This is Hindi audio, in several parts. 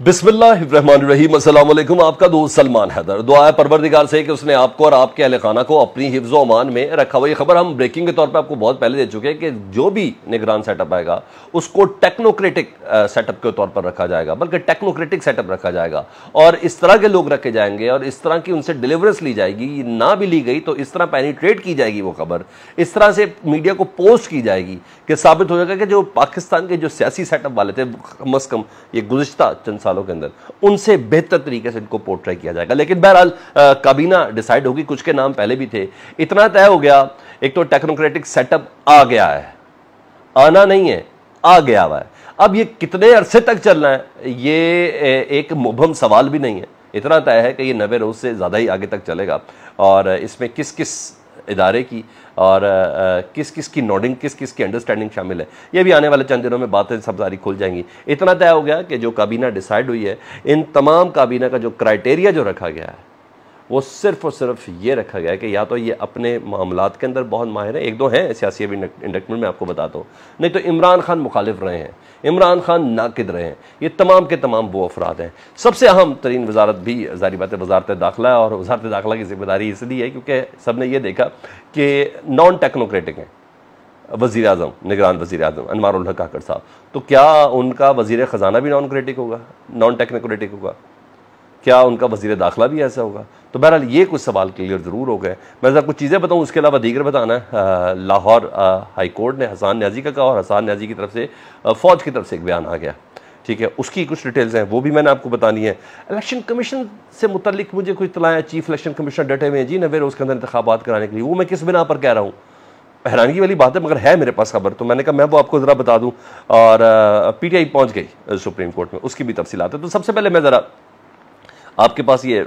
बिस्मिल्लाहिर्रहमानिर्रहीम, अस्सलाम वालेकुम। आपका दोस्त सलमान हैदर। दुआ है परवरदिगार से कि उसने आपको और आपके अहले खाना को अपनी हिफ्ज़ व अमान में रखा हुआ। ये खबर हम ब्रेकिंग के तौर पे आपको बहुत पहले दे चुके हैं कि जो भी निगरान सेटअप आएगा उसको टेक्नोक्रेटिक सेटअप के तौर पर रखा जाएगा, बल्कि टेक्नोक्रेटिक सेटअप रखा जाएगा और इस तरह के लोग रखे जाएंगे और इस तरह की उनसे डिलीवरेंस ली जाएगी। ना भी ली गई तो इस तरह पेनिट्रेट की जाएगी वो खबर, इस तरह से मीडिया को पोस्ट की जाएगी कि साबित हो जाएगा कि जो पाकिस्तान के जो सियासी सेटअप वाले थे कम अज़ कम ये गुज़िश्ता चंद सालों के अंदर, उनसे बेहतर तरीके से इनको पोर्ट्रे किया जाएगा। लेकिन बहरहाल काबीना डिसाइड होगी। कुछ के नाम पहले भी थे। इतना तय हो गया, एक तो टेक्नोक्रेटिक सेटअप आ गया है, आना नहीं है, आ गया हुआ है। अब ये कितने अरसे तक चलना है ये एक मुबहम सवाल भी नहीं है। इतना तय है कि ये 90 रोज से ज़्यादा ही आगे तक चलेगा और इसमें किस किस इदारे की और किस किस की नोडिंग, किस किस की अंडरस्टैंडिंग शामिल है, ये भी आने वाले चंद दिनों में बातें सब सारी खुल जाएंगी। इतना तय हो गया कि जो काबीना डिसाइड हुई है, इन तमाम काबीना का जो क्राइटेरिया जो रखा गया है वो सिर्फ और सिर्फ ये रखा गया है कि या तो ये अपने मामलात के अंदर बहुत माहिर है, एक दो हैं सियासी अभी इंडक्टमेंट में आपको बताता हूँ, नहीं तो इमरान खान मुखालिफ रहे हैं, इमरान खान नाकिद रहे हैं। ये तमाम के तमाम वो अफराद हैं। सबसे अहम तरीन वजारत भी जारी बात है वजारत दाखिला, और वजारत दाखिला की जिम्मेदारी इसलिए है क्योंकि सब ने यह देखा कि नॉन टेक्नोक्रेटिक हैं वज़ीर आज़म, निगरान वज़ीर आज़म अनवार उल हक काकड़ साहब, तो क्या उनका वज़ीर ख़जाना भी नॉन क्रेटिक होगा, नॉन टेक्नोक्रेटिक होगा? क्या उनका वज़ीर दाखिला भी ऐसा होगा? तो बहरहाल ये कुछ सवाल क्लियर ज़रूर हो गए। मैं ज़रा कुछ चीज़ें बताऊँ, उसके अलावा दीगर बताना है। लाहौर हाई कोर्ट ने हसान न्याजी का कहा और हसान न्याजी की तरफ से फ़ौज की तरफ से एक बयान आ गया, ठीक है, उसकी कुछ डिटेल्स हैं, वो भी मैंने आपको बतानी है। इलेक्शन कमीशन से मुतल्लिक मुझे कुछ इत्तला है, चीफ इलेक्शन कमिश्नर डटे हुए हैं जी 90 रोज़ के अंदर इंतखाबात कराने के लिए। वो मैं किस बिना पर कह रहा हूँ, हैरानगी वाली बात है, मगर है मेरे पास खबर, तो मैंने कहा मैं वो आपको ज़रा बता दूँ। और PTI पहुँच गई सुप्रीम कोर्ट में, उसकी भी तफसीलात है। तो सबसे पहले मैं ज़रा आपके पास ये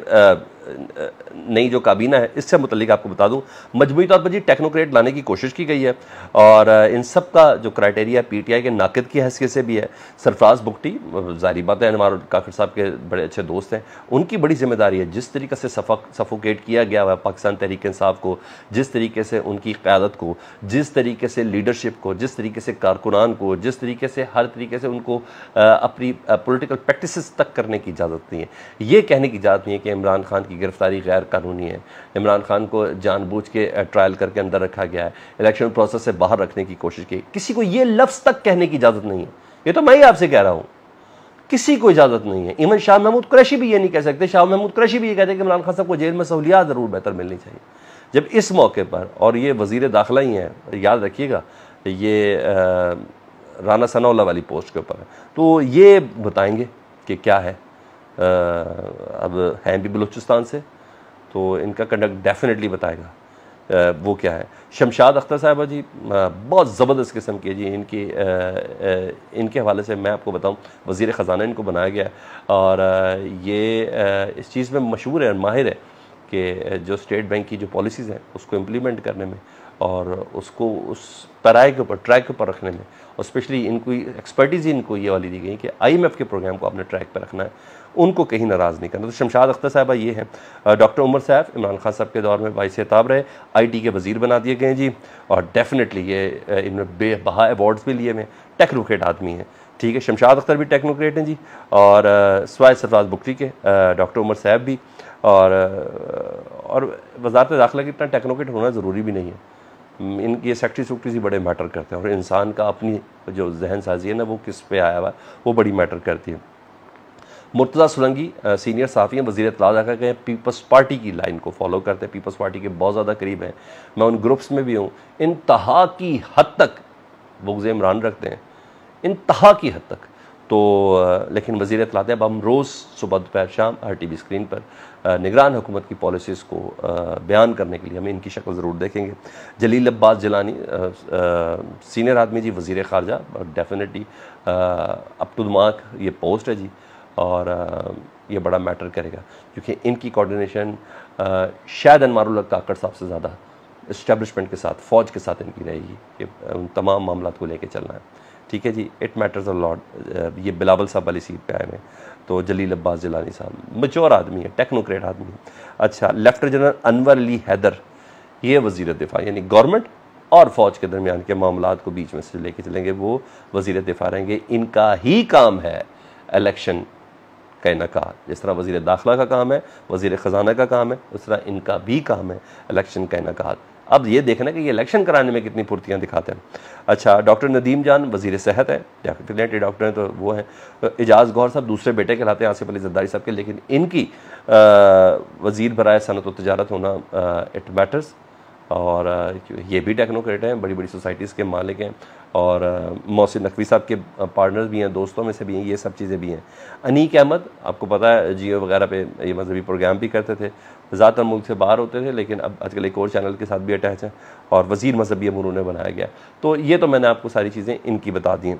नई जो काबीना है इससे मुतल्लिक आपको बता दूं, मजमूई तौर पर जी टेक्नोक्रेट लाने की कोशिश की गई है और इन सब का जो क्राइटेरिया PTI के नाकिद की हैसियत से भी है। सरफराज बुगटी ज़ाहिर बात है अनवार काकड़ साहब के बड़े अच्छे दोस्त हैं, उनकी बड़ी जिम्मेदारी है। जिस तरीके से सफोकेट किया गया हुआ पाकिस्तान तहरीक इंसाफ को, जिस तरीके से उनकी क़यादत को, जिस तरीके से लीडरशिप को, जिस तरीके से कारकुनान को, जिस तरीके से हर तरीके से उनको अपनी पोलिटिकल प्रैक्टिस तक करने की इजाज़त नहीं है। ये कहने की इजाज़त नहीं है कि इमरान खान की गिरफ्तारी गैर कानूनी है, इमरान खान को जानबूझ के ट्रायल करके अंदर रखा गया है, इलेक्शन प्रोसेस से बाहर रखने की कोशिश की। किसी को ये लफ्ज़ तक कहने की इजाज़त नहीं है। ये तो मैं ही आपसे कह रहा हूँ, किसी को इजाज़त नहीं है। इवन शाह महमूद कुरैशी भी ये नहीं कह सकते। शाह महमूद कुरैशी भी ये कहते हैं कि इमरान खान साहब को जेल में सहूलियात ज़रूर बेहतर मिलनी चाहिए। जब इस मौके पर, और ये वज़ीर दाखिला ही हैं, याद रखिएगा, ये राना सनाउल्लाह वाली पोस्ट के ऊपर है, तो ये बताएंगे कि क्या है। अब हैं भी बलूचिस्तान से, तो इनका कंडक्ट डेफिनेटली बताएगा वो क्या है। शमशाद अख्तर साहबा जी बहुत ज़बरदस्त किस्म की जी, इनके हवाले से मैं आपको बताऊं, वज़ीर ख़जाना इनको बनाया गया है और ये इस चीज़ में मशहूर है और माहिर है कि जो स्टेट बैंक की जो पॉलिसीज़ हैं उसको इम्प्लीमेंट करने में और उसको उस पैराए के ऊपर, ट्रैक के ऊपर रखने में, और स्पेशली इनको एक्सपर्टीज़ इनको ये वाली दी गई कि IMF के प्रोग्राम को आपने ट्रैक पर रखना है, उनको कहीं नाराज़ नहीं करना। तो शमशाद अख्तर साहबा ये हैं। डॉक्टर उमर सैफ इमरान खान साहब के दौर में वाइस खिताब रहे, IT के वज़ीर बना दिए गए जी, और डेफिनेटली ये इन्होंने बेबहा अवार्ड्स भी लिए हुए, टेक्नोक्रेट आदमी हैं, ठीक है। शमशाद अख्तर भी टेक्नोक्रेट हैं जी, और स्वाय सरफराज बुगटी के डॉक्टर उमर साहब भी, और वज़ारत दाखिला की इतना टेक्नोक्रेट होना ज़रूरी भी नहीं है। इनकी ये सेक्रेटरी ही बड़े मैटर करते हैं और इंसान का अपनी जो जहन साजी है ना वो किस पे आया हुआ है वो बड़ी मैटर करती है। मुर्तज़ा सुलंगी सीनियर साफ़ी हैं, वज़ीर इत्तलात रखा गए, पीपल्स पार्टी की लाइन को फॉलो करते हैं, पीपल्स पार्टी के बहुत ज़्यादा करीब हैं। मैं उन ग्रुप्स में भी हूँ, इंतहा की हद तक बुग़्ज़ इमरान रखते हैं, इंतहा की हद तक। तो लेकिन वज़ीर इत्तलात अब हम रोज़ सुबह दोपहर शाम RTV स्क्रीन पर निगरान हुकूमत की पॉलिसीज़ को बयान करने के लिए हमें इनकी शक्ल ज़रूर देखेंगे। जलील अब्बास जिलानी सीनियर आदमी जी, वज़ीर ख़ारजा, definitely up to the mark ये पोस्ट है जी, और ये बड़ा मैटर करेगा क्योंकि इनकी कोऑर्डिनेशन शायद अनवार उल हक काकड़ साहब से ज़्यादा इस्टेब्लिशमेंट के साथ, फ़ौज के साथ इनकी रहेगी कि उन तमाम मामला को लेके चलना है, ठीक है जी। It matters a lot. ये बिलावल साहब वाली सीट पे आए हैं, तो जलील अब्बास जिलानी साहब मैच्योर आदमी है, टेक्नोक्रेट आदमी है। अच्छा, लेफ्टिनेंट जनरल अनवर अली हैदर, ये वज़ीर दिफा, यानी गवर्नमेंट और फ़ौज के दरमियान के मामलात को बीच में से लेके चलेंगे, वो वज़ीर दिफा रहेंगे। इनका ही काम है इलेक्शन का इनकाद। जिस तरह वज़ीर दाखिला का काम है, वज़ीर ख़जाना का काम है, उस तरह इनका भी काम है इलेक्शन का इनकाद। अब ये देखना कि ये इलेक्शन कराने में कितनी फुर्तियाँ दिखाते हैं। अच्छा, डॉक्टर नदीम जान वज़ीर सेहत है, डेफिनेटली डॉक्टर हैं तो वो हैं। एजाज़ गौहर साहब दूसरे बेटे कहलाते हैं आसिफ अली ज़रदारी साहब के, लेकिन इनकी वज़ीर बराए सनत व तिजारत होना इट मैटर्स। और ये भी टेक्नोक्रेट हैं, बड़ी बड़ी सोसाइटीज़ के मालिक हैं, और मोहसिन नकवी साहब के पार्टनर्स भी हैं, दोस्तों में से भी हैं, ये सब चीज़ें भी हैं। अनीक अहमद आपको पता है जियो वगैरह पे ये मजहबी प्रोग्राम भी करते थे, ज़्यादातर मुल्क से बाहर होते थे, लेकिन अब आजकल एक और चैनल के साथ भी अटैच है, और वज़ीर मजहबी अमूर उन्हें बनाया गया। तो ये तो मैंने आपको सारी चीज़ें इनकी बता दी हैं।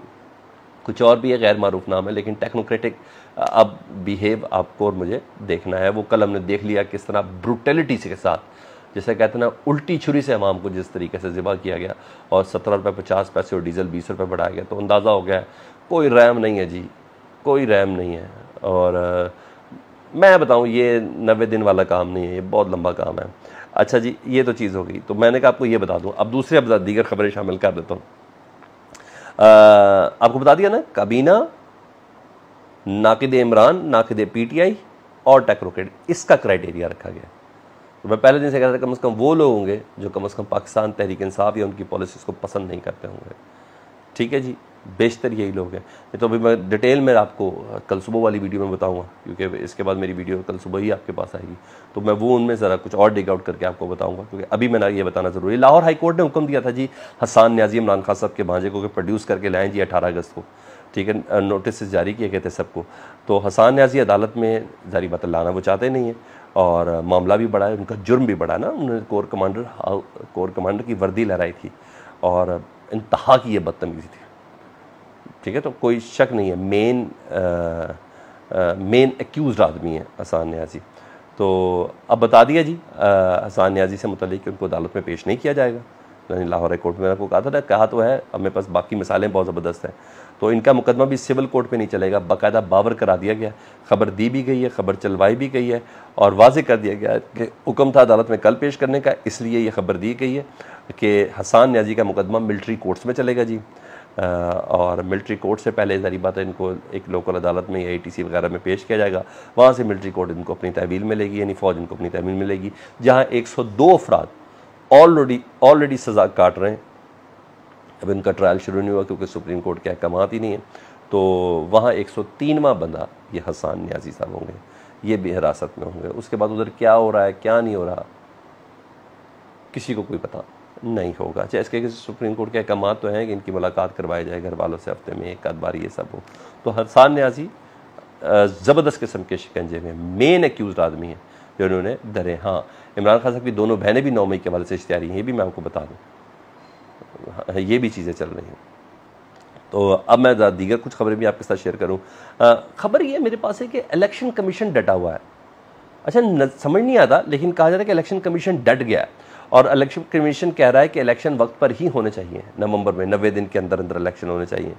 कुछ और भी है, गैर मारूफ नाम है, लेकिन टेक्नोक्रेटिक अब बिहेव आपको और मुझे देखना है। वो कल हमने देख लिया किस तरह ब्रूटलिटी के साथ, जैसे कहते हैं ना, उल्टी छुरी से अवाम को जिस तरीके से ज़िबा किया गया, और 17 रुपये 50 पैसे और डीजल 20 रुपये बढ़ाया गया, तो अंदाज़ा हो गया कोई रहम नहीं है जी, कोई रहम नहीं है। और मैं बताऊं ये 90 दिन वाला काम नहीं है, ये बहुत लंबा काम है। अच्छा जी, ये तो चीज़ हो गई, तो मैंने कहा आपको ये बता दूं। अब दूसरे अब दीगर खबरें शामिल कर देता हूँ। आपको बता दिया ना, काबीना, नाकिद इमरान, नाकिद PTI और टेक्नोक्रेट, इसका क्राइटेरिया रखा गया। तो मैं पहले दिन से कहता था कम से कम वो लोग होंगे जो कम से कम पाकिस्तान तहरीक इंसाफ या उनकी पॉलिसीज़ को पसंद नहीं करते होंगे। ठीक है जी, बेशतर यही लोग हैं। तो अभी मैं डिटेल में आपको कल सुबह वाली वीडियो में बताऊंगा, क्योंकि इसके बाद मेरी वीडियो कल सुबह ही आपके पास आएगी, तो मैं वो उनमें ज़रा कुछ और डिग आउट करके आपको बताऊंगा, क्योंकि अभी मैंने ये बताना ज़रूरी है। लाहौर हाई कोर्ट ने हुक्म दिया था जी हसन न्याजी इमरान खान साहब के भांजे को प्रोड्यूस करके लाएँ जी 18 अगस्त को। ठीक है, नोटिस जारी किए गए थे सबको। तो हसन न्याजी अदालत में जारी बात लाना वो चाहते नहीं है, और मामला भी बड़ा है, उनका जुर्म भी बड़ा है ना। उन्होंने कोर कमांडर की वर्दी लहराई थी, और इंतहा की ये बदतमीजी थी। ठीक है, तो कोई शक नहीं है, मेन एक्यूज्ड आदमी है हसन न्याजी। तो अब बता दिया जी हसन न्याजी से मुतल्लिक कि उनको अदालत में पेश नहीं किया जाएगा। यानी लाहौर हाई कोर्ट में आपको कहा था ना, कहा तो है, अब मेरे पास बाकी मिसालें बहुत ज़बरदस्त हैं। तो इनका मुकदमा भी सिविल कोर्ट पे नहीं चलेगा, बाकायदा बावर करा दिया गया, खबर दी भी गई है, खबर चलवाई भी गई है, और वाज़ेह कर दिया गया कि हुक्म था अदालत में कल पेश करने का, इसलिए ये खबर दी गई है कि हसन न्याजी का मुकदमा मिलिट्री कोर्ट्स में चलेगा जी। और मिलिट्री कोर्ट से पहले जारी बात है, इनको एक लोकल अदालत में या ATC वगैरह में पेश किया जाएगा, वहाँ से मिलिट्री कोर्ट इनको अपनी तहवील मिलेगी, यानी फ़ौज इनको अपनी तहवील मिलेगी। जहाँ 102 अफराद ऑलरेडी सज़ा काट रहे हैं, अब इनका ट्रायल शुरू नहीं हुआ क्योंकि सुप्रीम कोर्ट के अहकामात ही नहीं है, तो वहाँ 103वां बंदा ये हसन न्याजी साहब होंगे, ये भी हिरासत में होंगे। उसके बाद उधर क्या हो रहा है क्या नहीं हो रहा किसी को कोई पता नहीं होगा। चाहे इसके सुप्रीम कोर्ट के अहकामात तो हैं कि इनकी मुलाकात करवाई जाए घर वालों से, हफ्ते में एक आध बार ये सब हो। तो हसन न्याजी ज़बरदस्त किस्म के शिकंजे में मेन एक्यूज आदमी है जो उन्होंने डरे। हाँ, इमरान खान साहब की दोनों बहनें भी 9 मई के हवाले से इश्तिहारी हैं, ये भी मैं आपको बता दूँ, ये भी चीज़ें चल रही हैं। तो अब मैं दीगर कुछ खबरें भी आपके साथ शेयर करूँ। खबर ये मेरे पास है कि इलेक्शन कमीशन डटा हुआ है। अच्छा, समझ नहीं आता, लेकिन कहा जा रहा है कि इलेक्शन कमीशन डट गया, और इलेक्शन कमीशन कह रहा है कि इलेक्शन वक्त पर ही होने चाहिए, नवंबर में 90 दिन के अंदर अंदर इलेक्शन होने चाहिए,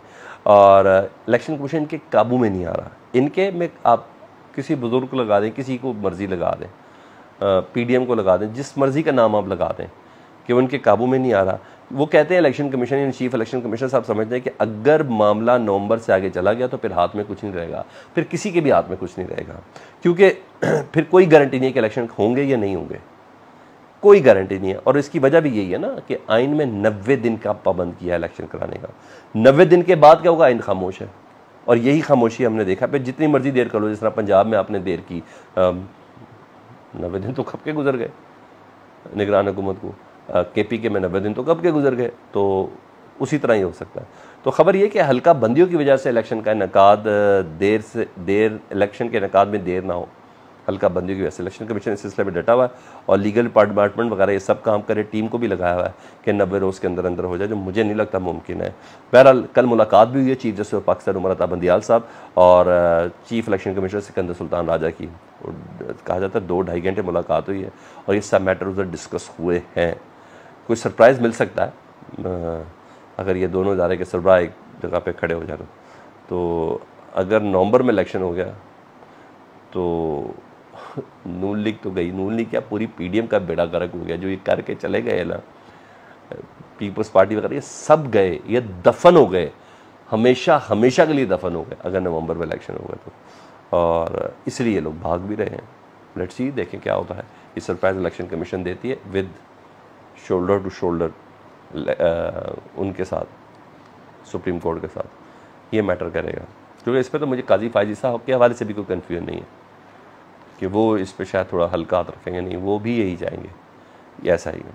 और इलेक्शन कमीशन इनके काबू में नहीं आ रहा। इनके में आप किसी बुजुर्ग को लगा दें, किसी को मर्जी लगा दें, PDM को लगा दें, जिस मर्जी का नाम आप लगा दें, कि उनके काबू में नहीं आ रहा। वो कहते हैं election commission, chief election commissioner साहब समझते हैं कि अगर मामला नवंबर से आगे चला गया तो फिर हाथ में कुछ नहीं रहेगा, फिर किसी के भी हाथ में कुछ नहीं रहेगा, क्योंकि फिर कोई गारंटी नहीं है कि इलेक्शन होंगे या नहीं होंगे, कोई गारंटी नहीं है। और इसकी वजह भी यही है ना कि आइन में 90 दिन का पाबंद किया है इलेक्शन कराने का। 90 दिन के बाद क्या होगा, आइन खामोश है, और यही खामोशी हमने देखा। फिर जितनी मर्जी देर कर लो, जिस तरह पंजाब में आपने देर की, 90 दिन तो कब के गुजर गए निगरान हुकूमत को, KPK में 90 दिन तो कब के गुजर गए, तो उसी तरह ही हो सकता है। तो खबर यह कि हल्का बंदियों की वजह से इलेक्शन का इनकाद देर इलेक्शन के इनकाद में देर ना हो, हल्का बंदियों की वजह से इलेक्शन कमीशन इस सिलसिले में डटा हुआ है, और लीगल डिपार्टमेंट वगैरह ये सब काम करे, टीम को भी लगाया हुआ है कि 90 रोज़ के अंदर अंदर हो जाए, जो मुझे नहीं लगता मुमकिन है। बहरहाल कल मुलाकात भी हुई है चीफ जस्टिस पाकिस्तान उमर अता बंदियाल साहब और chief election commissioner Sikandar Sultan Raja की। कहा जाता है 2-2.5 घंटे मुलाकात हुई है, और ये सब मैटर उधर डिस्कस हुए हैं। कोई सरप्राइज़ मिल सकता है अगर ये दोनों इदारे के सरबराह एक जगह पे खड़े हो जाए तो अगर नवंबर में इलेक्शन हो गया तो नून लीग तो गई, नून लीग क्या पूरी PDM का बेड़ा गर्क हो गया। जो ये करके चले गए ना, पीपल्स पार्टी वगैरह, ये सब गए, ये दफन हो गए, हमेशा के लिए दफन हो गए अगर नवंबर में इलेक्शन होगा तो। और इसलिए लोग भाग भी रहे हैं। लेट्स सी, देखें क्या होता है। ये सरप्राइज इलेक्शन कमीशन देती है विद शोल्डर टू शोल्डर उनके साथ, सुप्रीम कोर्ट के साथ, ये मैटर करेगा। क्योंकि इस पर तो मुझे काजी फायजी साहब के हवाले से भी कोई कन्फ्यूजन नहीं है कि वो इस पर शायद थोड़ा हल्का हाथ रखेंगे, नहीं, वो भी यही जाएंगे, ये ऐसा ही है।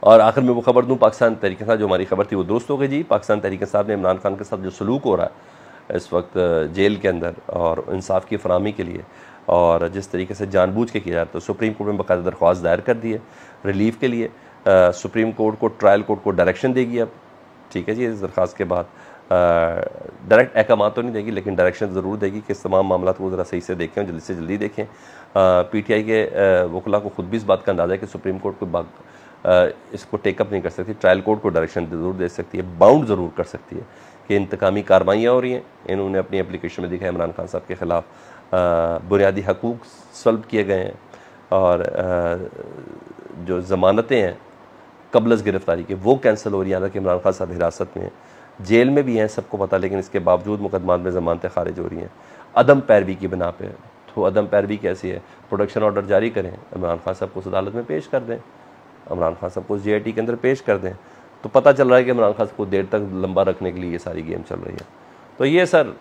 और आखिर में वो खबर दूँ, पाकिस्तान तहरीक इंसाफ, जो हमारी खबर थी वो दुरुस्त हो गई जी। पाकिस्तान तहरीक इंसाफ ने इमरान खान के साथ जो सलूक हो रहा है इस वक्त जेल के अंदर और इंसाफ की फराहमी के लिए, और जिस तरीके से जानबूझ के किया जाता है, तो सुप्रीम कोर्ट में बाकायदा दरख्वास्त दायर कर दी है रिलीफ के लिए। सुप्रीम कोर्ट को, ट्रायल कोर्ट को डायरेक्शन देगी अब, ठीक है जी। इस दरख्वास्त के बाद डायरेक्ट अहकाम तो नहीं देगी, लेकिन डायरेक्शन ज़रूर देगी कि इस तमाम मामला को ज़रा सही से देखें, जल्दी से जल्दी देखें। PTI के वकला को खुद भी इस बात का अंदाज़ा है कि सुप्रीम कोर्ट को इसको टेकअप नहीं कर सकती, ट्रायल कोर्ट को डायरेक्शन ज़रूर दे सकती है, बाउंड ज़रूर कर सकती है कि इंतकामी कार्रवाइयाँ हो रही हैं। इन्होंने अपनी एप्लीकेशन में दिखा है इमरान खान साहब के ख़िलाफ़ बुनियादी हकूक़ सल्ब किए गए हैं, और जो ज़मानतें हैं कबलस गिरफ्तारी के वो कैंसिल हो रही हैं। हालांकि इमरान खान साहब हिरासत में हैं, जेल में भी हैं, सबको पता, लेकिन इसके बावजूद मुकदमात में ज़मानतें खारिज हो रही हैं अदम पैरवी की बिना पे। तो अदम पैरवी कैसी है? प्रोडक्शन ऑर्डर जारी करें, इमरान खान साहब को उस अदालत में पेश कर दें, इमरान खान साहब को JIT के अंदर पेश कर दें, तो पता चल रहा है कि इमरान खान को देर तक लंबा रखने के लिए ये सारी गेम चल रही है। तो ये सर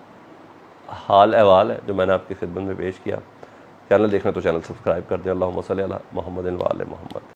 हाल अहवाल है जो मैंने आपकी खिदमत में पेश किया। चैनल देखना तो चैनल सब्सक्राइब कर दें। अल्लाहुम्मा सल्ली अला मुहम्मदिन व आले मुहम्मद।